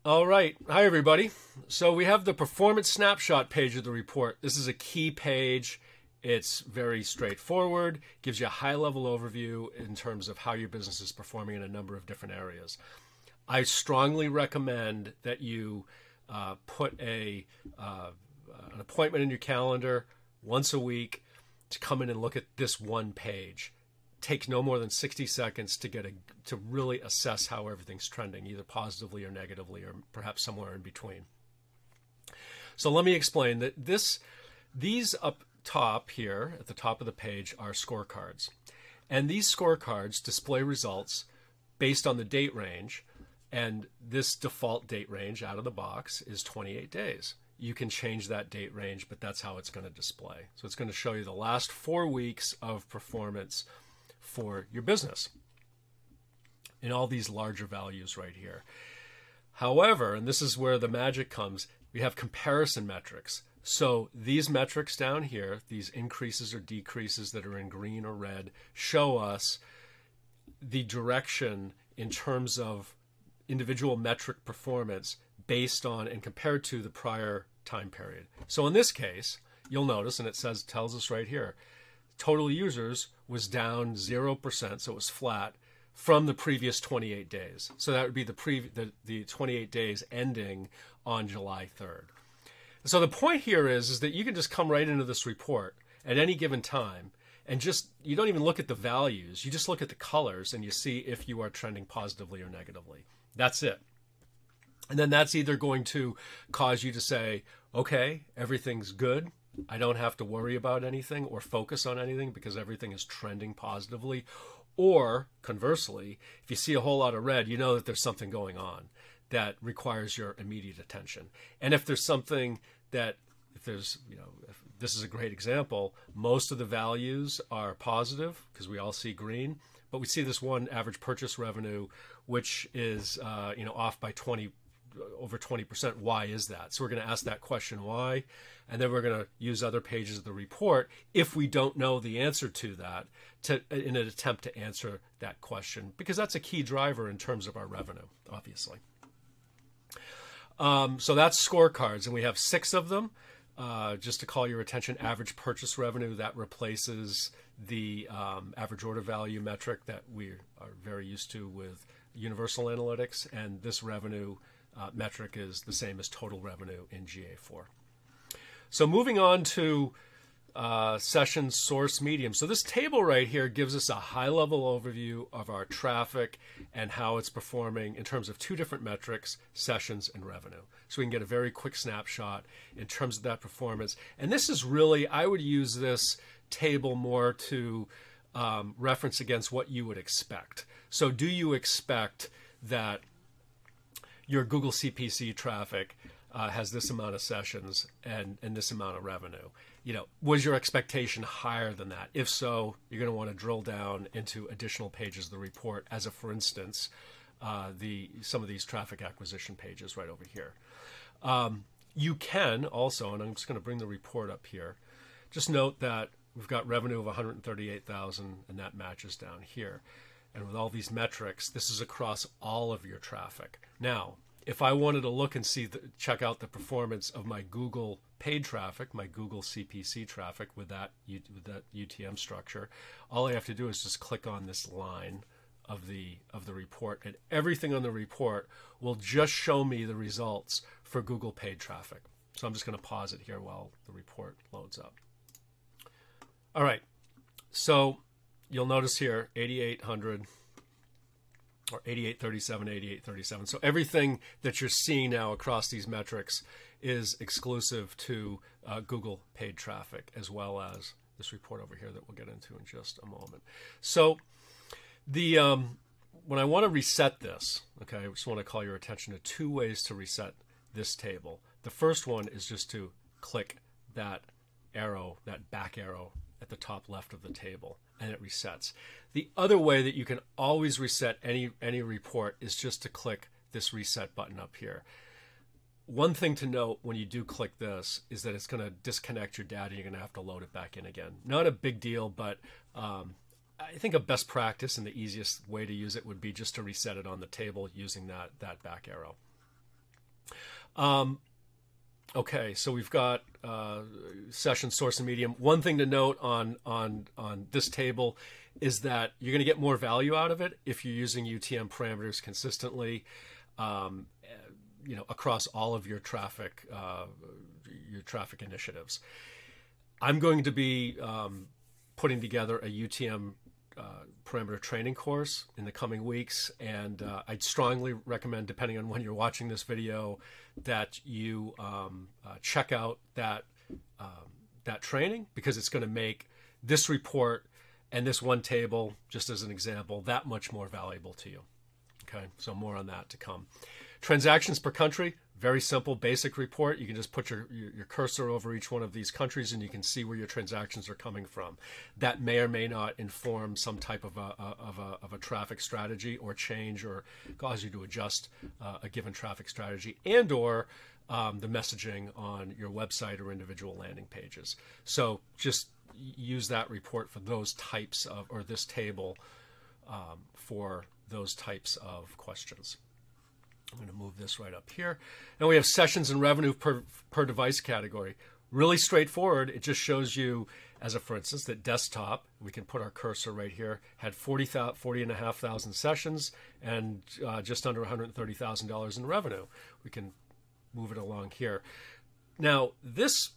All right. Hi, everybody. So we have the performance snapshot page of the report. This is a key page. It's very straightforward, gives you a high-level overview in terms of how your business is performing in a number of different areas. I strongly recommend that you put an appointment in your calendar once a week to come in and look at this one page. Take no more than 60 seconds to really assess how everything's trending, either positively or negatively, or perhaps somewhere in between. So let me explain that these up top here at the top of the page are scorecards. And these scorecards display results based on the date range. And this default date range out of the box is 28 days. You can change that date range, but that's how it's going to display. So it's going to show you the last 4 weeks of performance for your business in all these larger values right here. However, and this is where the magic comes, we have comparison metrics. So these metrics down here, these increases or decreases that are in green or red, show us the direction in terms of individual metric performance based on and compared to the prior time period. So in this case, you'll notice, and it tells us right here, total users was down 0%, so it was flat from the previous 28 days. So that would be the 28 days ending on July 3rd. So the point here is that you can just come right into this report at any given time and you don't even look at the values. You just look at the colors and you see if you are trending positively or negatively. That's it. And then that's either going to cause you to say, okay, everything's good. I don't have to worry about anything or focus on anything because everything is trending positively. Or conversely, if you see a whole lot of red, you know that there's something going on that requires your immediate attention. And if there's something that, if this is a great example, most of the values are positive because we all see green, but we see this one average purchase revenue, which is off by over 20%. Why is that? So we're going to ask that question, why? And then we're going to use other pages of the report if we don't know the answer to that in an attempt to answer that question, because that's a key driver in terms of our revenue, obviously. So that's scorecards, and we have 6 of them. Just to call your attention, average purchase revenue, that replaces the average order value metric that we are very used to with Universal Analytics, and this revenue metric is the same as total revenue in GA4. So moving on to session source medium. So this table right here gives us a high-level overview of our traffic and how it's performing in terms of 2 different metrics, sessions and revenue. So we can get a very quick snapshot in terms of that performance. And this is really, I would use this table more to reference against what you would expect. So do you expect that your Google CPC traffic has this amount of sessions and this amount of revenue? Was your expectation higher than that? If so, you're going to want to drill down into additional pages of the report, as for instance, some of these traffic acquisition pages right over here. You can also, and I'm just going to bring the report up here, just note that we've got revenue of 138,000, and that matches down here. And with all these metrics, this is across all of your traffic. Now, if I wanted to look and check out the performance of my Google paid traffic, my Google CPC traffic with that UTM structure, all I have to do is just click on this line of the report, and everything on the report will just show me the results for Google paid traffic. So I'm just going to pause it here while the report loads up. All right, so you'll notice here 8,800 or 8837, 8837. So everything that you're seeing now across these metrics is exclusive to Google paid traffic, as well as this report over here that we'll get into in just a moment. So when I want to reset this, okay, I just want to call your attention to 2 ways to reset this table. The first one is just to click that arrow, that back arrow at the top left of the table, and it resets. The other way that you can always reset any report is just to click this reset button up here. One thing to note when you do click this is that it's going to disconnect your data. You're going to have to load it back in again. Not a big deal, but I think a best practice and the easiest way to use it would be just to reset it on the table using that back arrow. Okay, so we've got session, source, and medium. One thing to note on this table is that you're going to get more value out of it if you're using UTM parameters consistently, across all of your traffic initiatives. I'm going to be putting together a UTM parameter training course in the coming weeks, and I'd strongly recommend, depending on when you're watching this video, that you check out that training, because it's going to make this report and this one table, just as an example, that much more valuable to you. Okay, so more on that to come. Transactions per country, very simple, basic report. You can just put your cursor over each one of these countries and you can see where your transactions are coming from. That may or may not inform some type of a traffic strategy, or change or cause you to adjust a given traffic strategy, and or the messaging on your website or individual landing pages. So just use that report for those types of, or this table for those types of questions. I'm going to move this right up here. And we have sessions and revenue per device category. Really straightforward. It just shows you, for instance, that desktop, we can put our cursor right here, had 40,500 sessions and just under $130,000 in revenue. We can move it along here. Now, this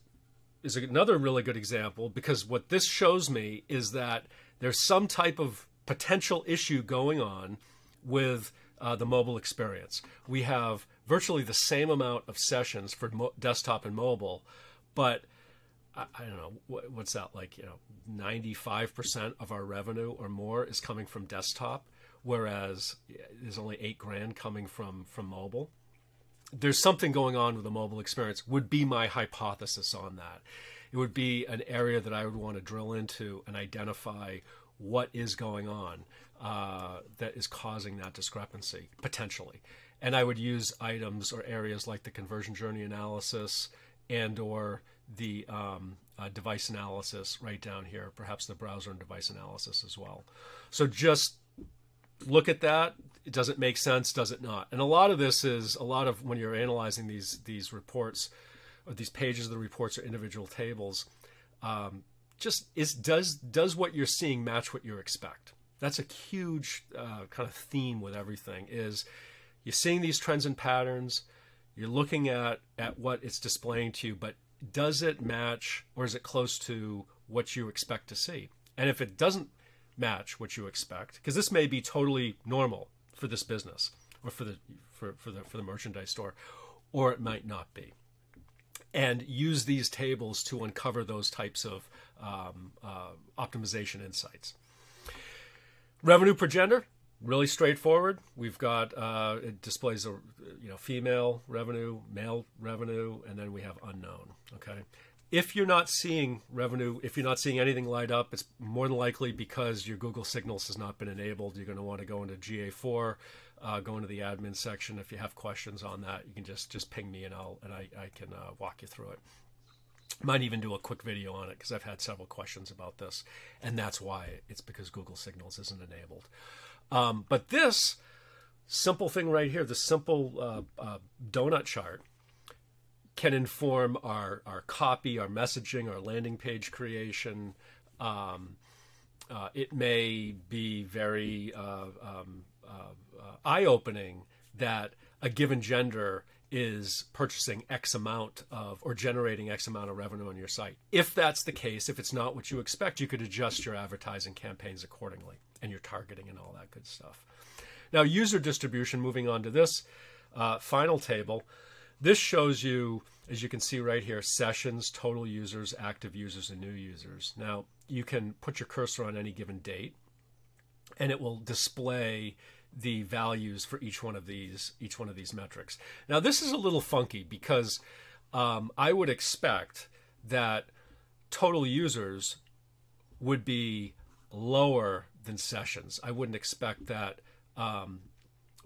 is another really good example, because what this shows me is that there's some type of potential issue going on with the mobile experience. We have virtually the same amount of sessions for desktop and mobile, but I don't know, what's that, 95% of our revenue or more is coming from desktop, whereas there's only $8,000 coming from mobile. There's something going on with the mobile experience, would be my hypothesis on that. It would be an area that I would want to drill into and identify what is going on that is causing that discrepancy, potentially. And I would use items or areas like the conversion journey analysis and or the device analysis right down here, perhaps the browser and device analysis as well. So just look at that. Does it make sense? Does it not? And a lot of this is, when you're analyzing these reports, or these pages of the reports or individual tables, does what you're seeing match what you expect? That's a huge kind of theme with everything, is you're seeing these trends and patterns, you're looking at what it's displaying to you, but does it match, or is it close to what you expect to see? And if it doesn't match what you expect, because this may be totally normal for this business or for the merchandise store, or it might not be. And use these tables to uncover those types of optimization insights. Revenue per gender, really straightforward. We've got it displays female revenue, male revenue, and then we have unknown. Okay. If you're not seeing revenue, if you're not seeing anything light up, it's more than likely because your Google Signals has not been enabled. You're going to want to go into GA4, go into the admin section. If you have questions on that, you can just ping me and I can walk you through it. Might even do a quick video on it, because I've had several questions about this, and that's why. It's because Google Signals isn't enabled. But this simple thing right here, the simple donut chart, can inform our copy, our messaging, our landing page creation. It may be very eye-opening that a given gender is purchasing X amount of, or generating X amount of revenue on your site. If that's the case, if it's not what you expect, you could adjust your advertising campaigns accordingly, and your targeting and all that good stuff. Now, user distribution, moving on to this final table. This shows you, as you can see right here, sessions, total users, active users, and new users. Now, you can put your cursor on any given date, and it will display the values for each one of these metrics. Now, this is a little funky, because I would expect that total users would be lower than sessions. I wouldn't expect that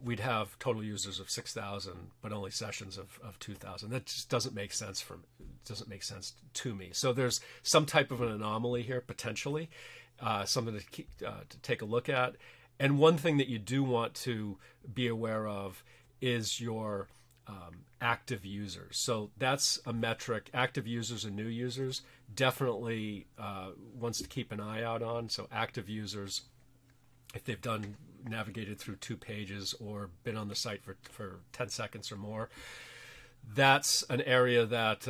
we'd have total users of 6,000, but only sessions of 2,000. That just doesn't make sense to me. So there's some type of an anomaly here, potentially, something to take a look at. And one thing that you do want to be aware of is your active users. So that's a metric. Active users and new users, definitely ones to keep an eye out on. So active users, if they've navigated through 2 pages or been on the site for 10 seconds or more, that's an area that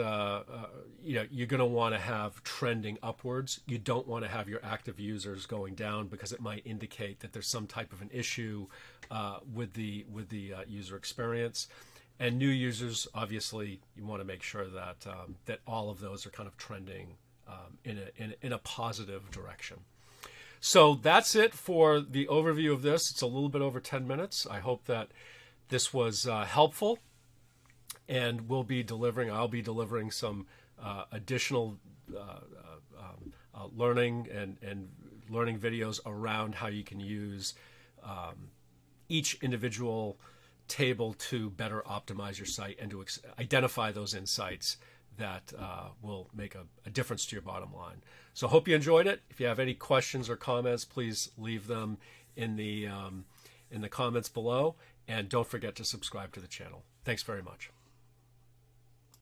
you're going to want to have trending upwards. You don't want to have your active users going down, because it might indicate that there's some type of an issue with the user experience. And new users, obviously, you want to make sure that that all of those are kind of trending in a positive direction. So that's it for the overview of this. It's a little bit over 10 minutes. I hope that this was helpful. And I'll be delivering some additional learning and learning videos around how you can use each individual table to better optimize your site and to identify those insights that will make a difference to your bottom line. So I hope you enjoyed it. If you have any questions or comments, please leave them in the comments below. And don't forget to subscribe to the channel. Thanks very much.